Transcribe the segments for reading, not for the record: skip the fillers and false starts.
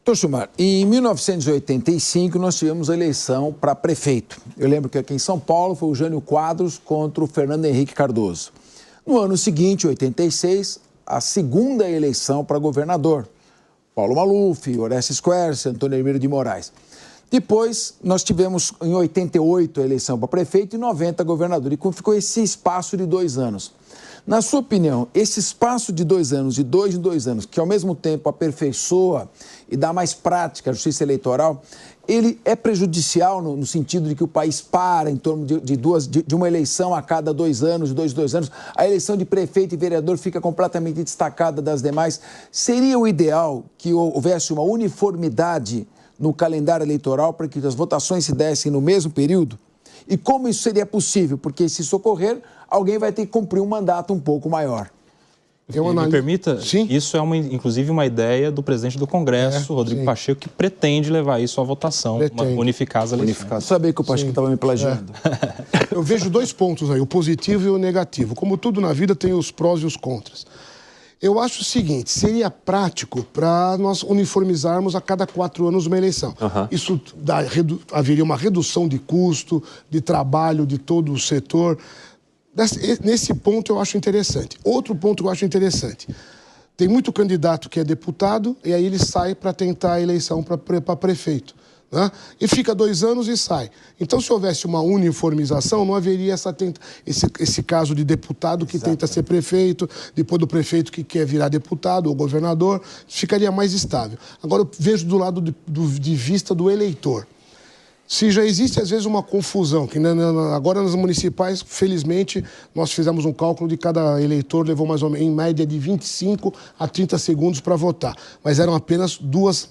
Doutor Schumacher, em 1985 nós tivemos a eleição para prefeito. Eu lembro que aqui em São Paulo foi o Jânio Quadros contra o Fernando Henrique Cardoso. No ano seguinte, 86, a segunda eleição para governador. Paulo Maluf, Orestes Quercia, Antônio Hermílio de Moraes. Depois, nós tivemos em 88 a eleição para prefeito e 90 governador. E ficou esse espaço de 2 anos. Na sua opinião, esse espaço de 2 anos, de 2 em 2 anos, que ao mesmo tempo aperfeiçoa e dá mais prática à justiça eleitoral, ele é prejudicial no sentido de que o país para em torno de uma eleição a cada 2 anos, de 2 anos, a eleição de prefeito e vereador fica completamente destacada das demais. Seria o ideal que houvesse uma uniformidade no calendário eleitoral para que as votações se dessem no mesmo período? E como isso seria possível? Porque se isso ocorrer, alguém vai ter que cumprir um mandato um pouco maior. Me permita, sim? Isso é inclusive uma ideia do presidente do Congresso, Rodrigo sim. Pacheco, que pretende levar isso à votação, unificar as eleições. Eu sabia que o Pacheco estava me plagiando. Eu vejo 2 pontos aí, o positivo e o negativo. Como tudo na vida tem os prós e os contras. Eu acho o seguinte, seria prático para nós uniformizarmos a cada 4 anos uma eleição. Isso haveria uma redução de custo, de trabalho de todo o setor. Nesse ponto eu acho interessante. Outro ponto que eu acho interessante. Tem muito candidato que é deputado e aí ele sai para tentar a eleição para prefeito. Né? E fica 2 anos e sai. Então, se houvesse uma uniformização, não haveria esse caso de deputado que tenta ser prefeito, depois do prefeito que quer virar deputado ou governador, ficaria mais estável. Agora, eu vejo do lado de vista do eleitor. Se já existe, às vezes, uma confusão, que agora nas municipais, felizmente, nós fizemos um cálculo de cada eleitor, levou mais ou menos, em média, de 25 a 30 segundos para votar. Mas eram apenas duas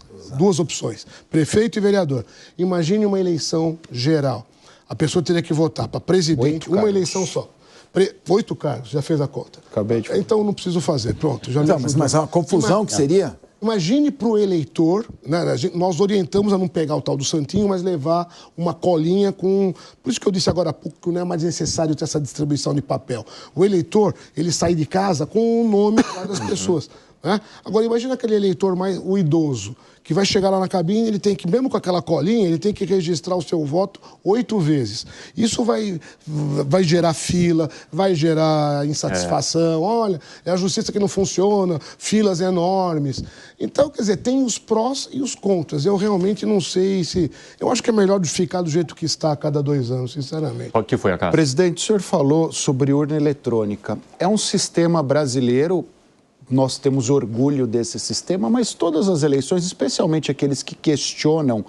opções, prefeito e vereador. Imagine uma eleição geral. A pessoa teria que votar para presidente, uma eleição só. 8 cargos, já fez a conta. Acabei de fazer. Então não preciso fazer, pronto. Já mas é uma confusão que seria... Imagine para o eleitor, né, nós orientamos a não pegar o tal do santinho, mas levar uma colinha com... Por isso que eu disse agora há pouco que não é mais necessário ter essa distribuição de papel. O eleitor, ele sai de casa com o nome das pessoas. Né? Agora, imagina aquele eleitor o idoso, que vai chegar lá na cabine, ele tem que, mesmo com aquela colinha, ele tem que registrar o seu voto 8 vezes. Isso vai gerar fila, vai gerar insatisfação. Olha, é a justiça que não funciona, filas enormes. Então, quer dizer, tem os prós e os contras. Eu realmente não sei se... Eu acho que é melhor ficar do jeito que está a cada 2 anos, sinceramente. O que foi a casa? Presidente, o senhor falou sobre urna eletrônica. É um sistema brasileiro... Nós temos orgulho desse sistema, mas todas as eleições, especialmente aqueles que questionam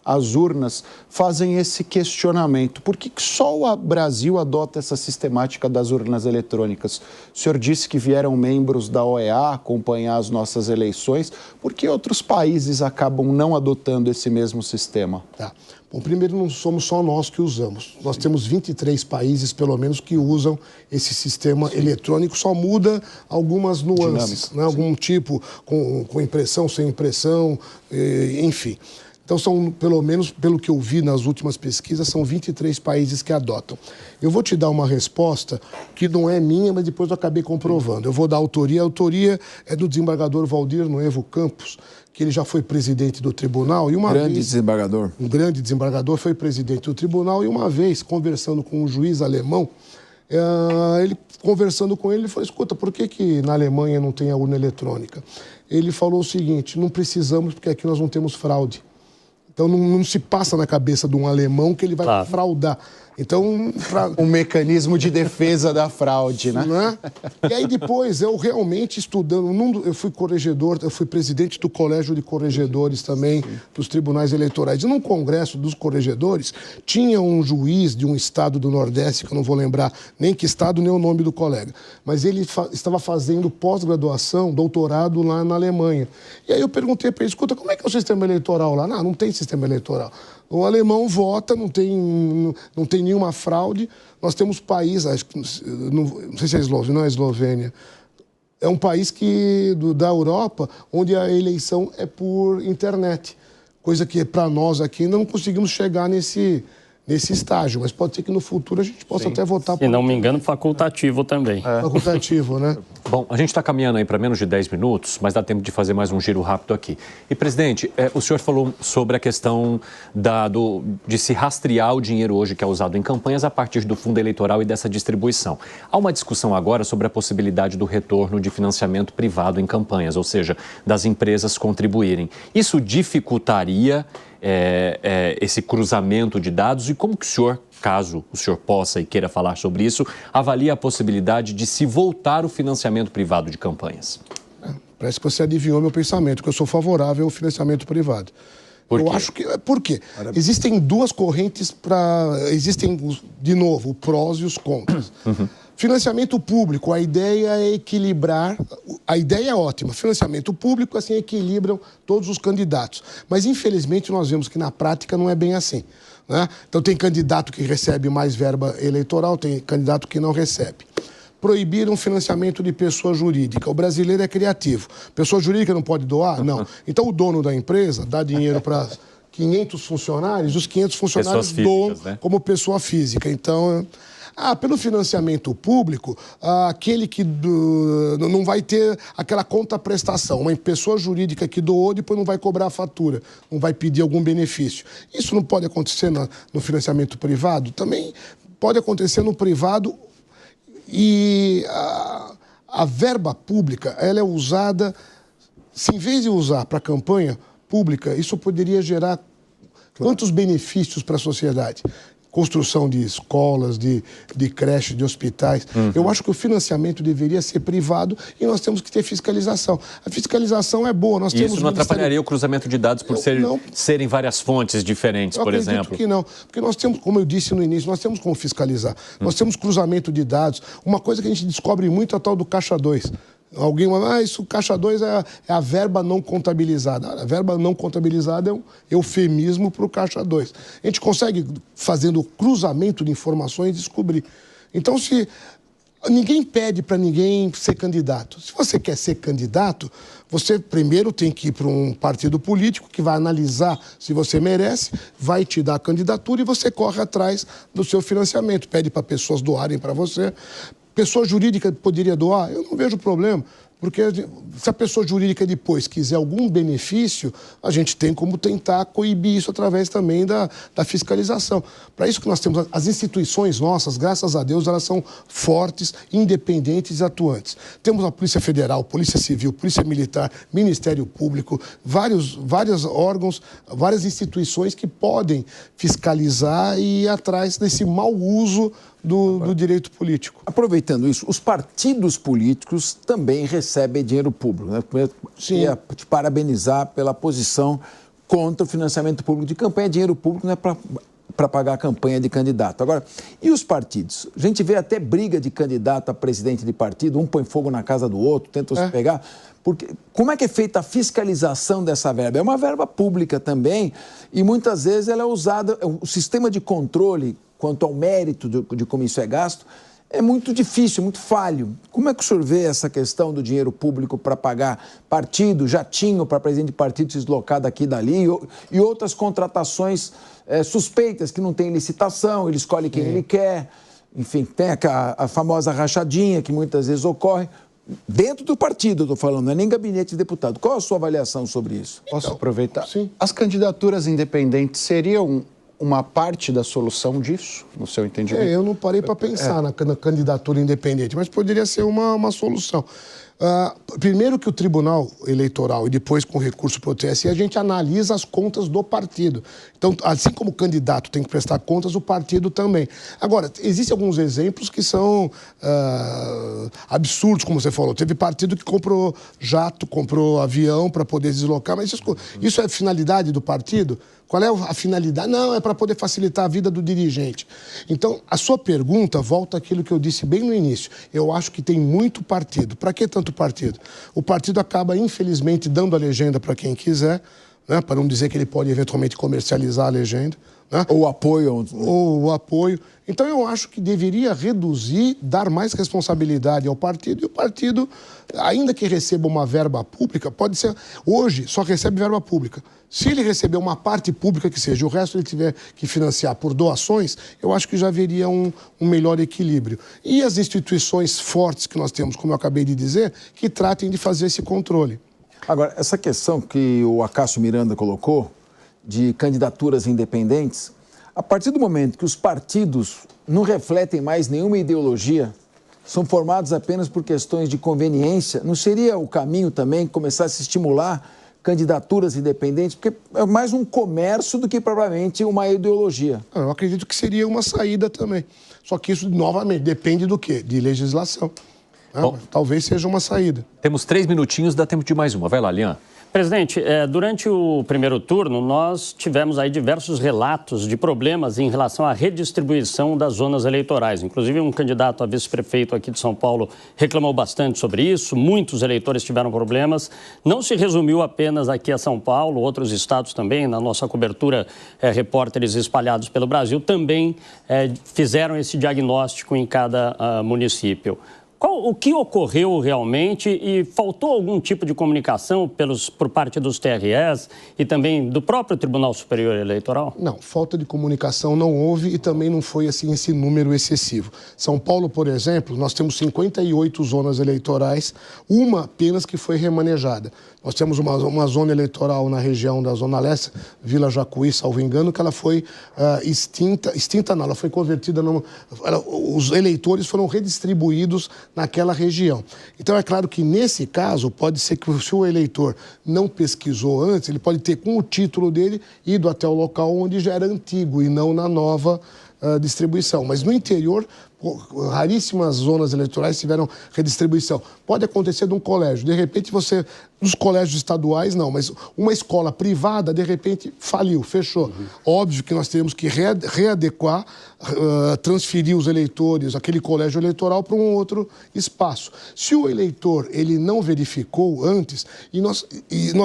as urnas, fazem esse questionamento. Por que só o Brasil adota essa sistemática das urnas eletrônicas? O senhor disse que vieram membros da OEA acompanhar as nossas eleições. Por que outros países acabam não adotando esse mesmo sistema? Tá. Bom, primeiro, não somos só nós que usamos. Nós temos 23 países, pelo menos, que usam esse sistema eletrônico. Só muda algumas nuances, né? Algum tipo, com impressão, sem impressão, enfim. Então, são, pelo menos, pelo que eu vi nas últimas pesquisas, são 23 países que adotam. Eu vou te dar uma resposta que não é minha, mas depois eu acabei comprovando. Eu vou dar autoria. A autoria é do desembargador Valdir Noevo Campos, que ele já foi presidente do tribunal e uma vez... desembargador. Um grande desembargador, foi presidente do tribunal e uma vez, conversando com um juiz alemão, ele falou, escuta, por que na Alemanha não tem a urna eletrônica? Ele falou o seguinte, não precisamos porque aqui nós não temos fraude. Então não se passa na cabeça de um alemão que ele vai fraudar. Então, um mecanismo de defesa da fraude, né? Não é? E aí depois, eu realmente estudando, eu fui corregedor, eu fui presidente do Colégio de Corregedores também, dos tribunais eleitorais. E num congresso dos corregedores, tinha um juiz de um estado do Nordeste, que eu não vou lembrar nem que estado, nem o nome do colega, mas ele estava fazendo pós-graduação, doutorado lá na Alemanha. E aí eu perguntei para ele, escuta, como é que é o sistema eleitoral lá? Não tem sistema eleitoral. O alemão vota, não tem nenhuma fraude. Nós temos país, acho que, não sei se é Eslovênia, não é Eslovênia, é um país da Europa onde a eleição é por internet. Coisa que para nós aqui ainda não conseguimos chegar nesse nesse estágio, mas pode ser que no futuro a gente possa até votar... Se não me engano, facultativo também. Facultativo, né? Bom, a gente está caminhando aí para menos de 10 minutos, mas dá tempo de fazer mais um giro rápido aqui. E, presidente, o senhor falou sobre a questão de se rastrear o dinheiro hoje que é usado em campanhas a partir do fundo eleitoral e dessa distribuição. Há uma discussão agora sobre a possibilidade do retorno de financiamento privado em campanhas, ou seja, das empresas contribuírem. Isso dificultaria esse cruzamento de dados e como que o senhor, caso o senhor possa e queira falar sobre isso, avalia a possibilidade de se voltar o financiamento privado de campanhas? Parece que você adivinhou meu pensamento, que eu sou favorável ao financiamento privado. Eu acho que... Por quê? Existem duas correntes Existem, de novo, prós e os contras. Financiamento público, a ideia é equilibrar... A ideia é ótima. Financiamento público, assim, equilibram todos os candidatos. Mas, infelizmente, nós vemos que na prática não é bem assim, né? Então, tem candidato que recebe mais verba eleitoral, tem candidato que não recebe. Proibiram financiamento de pessoa jurídica. O brasileiro é criativo. Pessoa jurídica não pode doar? Não. Então, o dono da empresa dá dinheiro para 500 funcionários, os 500 funcionários doam, né, como pessoa física. Então... pelo financiamento público, aquele que não vai ter aquela contraprestação. Uma pessoa jurídica que doou, depois não vai cobrar a fatura, não vai pedir algum benefício. Isso não pode acontecer no financiamento privado? Também pode acontecer no privado e a verba pública, ela é usada, se em vez de usar para campanha pública, isso poderia gerar quantos benefícios para a sociedade? Construção de escolas, de creches, de hospitais. Eu acho que o financiamento deveria ser privado e nós temos que ter fiscalização. A fiscalização é boa. Nós temos isso não atrapalharia o cruzamento de dados por serem várias fontes diferentes, por exemplo? Eu acredito que não. Porque nós temos, como eu disse no início, nós temos como fiscalizar. Nós temos cruzamento de dados. Uma coisa que a gente descobre muito é a tal do Caixa 2. Alguém vai, isso, Caixa 2 é a verba não contabilizada. A verba não contabilizada é um eufemismo para o Caixa 2. A gente consegue, fazendo cruzamento de informações, descobrir. Então, se ninguém pede para ninguém ser candidato. Se você quer ser candidato, você primeiro tem que ir para um partido político que vai analisar se você merece, vai te dar a candidatura e você corre atrás do seu financiamento. Pede para pessoas doarem para você. Pessoa jurídica poderia doar? Eu não vejo problema, porque se a pessoa jurídica depois quiser algum benefício, a gente tem como tentar coibir isso através também da fiscalização. Para isso que nós temos as instituições nossas, graças a Deus, elas são fortes, independentes e atuantes. Temos a Polícia Federal, Polícia Civil, Polícia Militar, Ministério Público, vários órgãos, várias instituições que podem fiscalizar e ir atrás desse mau uso do direito político. Aproveitando isso, os partidos políticos também recebem dinheiro público, né? Queria te parabenizar pela posição contra o financiamento público de campanha. Dinheiro público não é para pagar a campanha de candidato. Agora, e os partidos? A gente vê até briga de candidato a presidente de partido, um põe fogo na casa do outro, tenta se pegar. Porque, como é que é feita a fiscalização dessa verba? É uma verba pública também e muitas vezes ela é usada, o sistema de controle quanto ao mérito de como isso é gasto, é muito difícil, muito falho. Como é que o senhor vê essa questão do dinheiro público para pagar partido, jatinho para presidente de partido se deslocar daqui e dali e outras contratações suspeitas que não tem licitação, ele escolhe quem ele quer, enfim, tem a famosa rachadinha que muitas vezes ocorre. Dentro do partido, eu estou falando, não é nem gabinete de deputado. Qual a sua avaliação sobre isso? Posso aproveitar? Sim. As candidaturas independentes seriam uma parte da solução disso, no seu entendimento? Eu não parei para pensar na candidatura independente, mas poderia ser uma solução. Primeiro que o Tribunal Eleitoral e depois com recurso para o TSE, a gente analisa as contas do partido. Então, assim como o candidato tem que prestar contas, o partido também. Agora, existem alguns exemplos que são absurdos, como você falou. Teve partido que comprou jato, comprou avião para poder deslocar, mas isso é finalidade do partido? Qual é a finalidade? Não, é para poder facilitar a vida do dirigente. Então, a sua pergunta volta àquilo que eu disse bem no início. Eu acho que tem muito partido. Para que tanto partido? O partido acaba, infelizmente, dando a legenda para quem quiser, né, para não dizer que ele pode eventualmente comercializar a legenda. Né? Ou apoio. Ou apoio. Então, eu acho que deveria reduzir, dar mais responsabilidade ao partido, e o partido, ainda que receba uma verba pública, pode ser... Hoje, só recebe verba pública. Se ele receber uma parte pública que seja, o resto ele tiver que financiar por doações, eu acho que já haveria um melhor equilíbrio. E as instituições fortes que nós temos, como eu acabei de dizer, que tratem de fazer esse controle. Agora, essa questão que o Acácio Miranda colocou, de candidaturas independentes, a partir do momento que os partidos não refletem mais nenhuma ideologia, são formados apenas por questões de conveniência, não seria o caminho também começar a se estimular candidaturas independentes? Porque é mais um comércio do que propriamente uma ideologia. Eu acredito que seria uma saída também. Só que isso, novamente, depende do quê? De legislação. Bom, talvez seja uma saída. Temos 3 minutinhos, dá tempo de mais uma. Vai lá, Lian. Presidente, durante o primeiro turno, nós tivemos aí diversos relatos de problemas em relação à redistribuição das zonas eleitorais. Inclusive, um candidato a vice-prefeito aqui de São Paulo reclamou bastante sobre isso. Muitos eleitores tiveram problemas. Não se resumiu apenas aqui a São Paulo, outros estados também. Na nossa cobertura, repórteres espalhados pelo Brasil também fizeram esse diagnóstico em cada município. O que ocorreu realmente e faltou algum tipo de comunicação por parte dos TREs e também do próprio Tribunal Superior Eleitoral? Não, falta de comunicação não houve e também não foi assim esse número excessivo. São Paulo, por exemplo, nós temos 58 zonas eleitorais, uma apenas que foi remanejada. Nós temos uma zona eleitoral na região da Zona Leste, Vila Jacuí, salvo engano, que ela foi extinta não, ela foi convertida, os eleitores foram redistribuídos naquela região. Então, é claro que nesse caso, pode ser que se o eleitor não pesquisou antes, ele pode ter com o título dele ido até o local onde já era antigo e não na nova distribuição. Mas no interior, raríssimas zonas eleitorais tiveram redistribuição. Pode acontecer de um colégio, de repente você, nos colégios estaduais não, mas uma escola privada, de repente, faliu, fechou. Óbvio que nós teremos que readequar, transferir os eleitores, aquele colégio eleitoral, para um outro espaço. Se o eleitor ele não verificou antes, e nós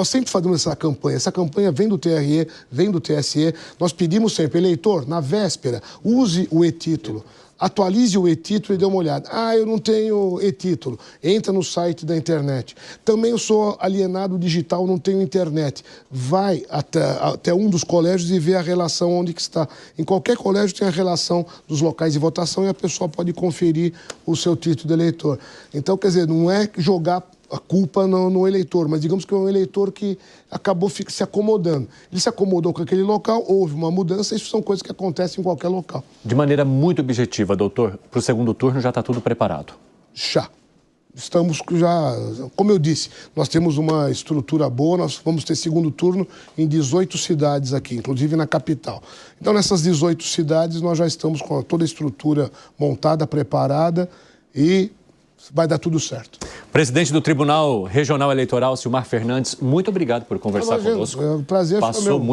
sempre fazemos essa campanha vem do TRE, vem do TSE, nós pedimos sempre, eleitor, na véspera, use o e-título. Atualize o e-título e dê uma olhada. Eu não tenho e-título. Entra no site da internet. Também eu sou alienado digital, não tenho internet. Vai até um dos colégios e vê a relação onde que está. Em qualquer colégio tem a relação dos locais de votação e a pessoa pode conferir o seu título de eleitor. Então, quer dizer, não é jogar a culpa no eleitor, mas digamos que é um eleitor que acabou se acomodando. Ele se acomodou com aquele local, houve uma mudança, isso são coisas que acontecem em qualquer local. De maneira muito objetiva, doutor, para o segundo turno já está tudo preparado? Já. Estamos já, como eu disse, nós temos uma estrutura boa, nós vamos ter segundo turno em 18 cidades aqui, inclusive na capital. Então, nessas 18 cidades, nós já estamos com toda a estrutura montada, preparada e vai dar tudo certo. Presidente do Tribunal Regional Eleitoral, Silmar Fernandes, muito obrigado por conversar conosco. É um prazer. Passou muito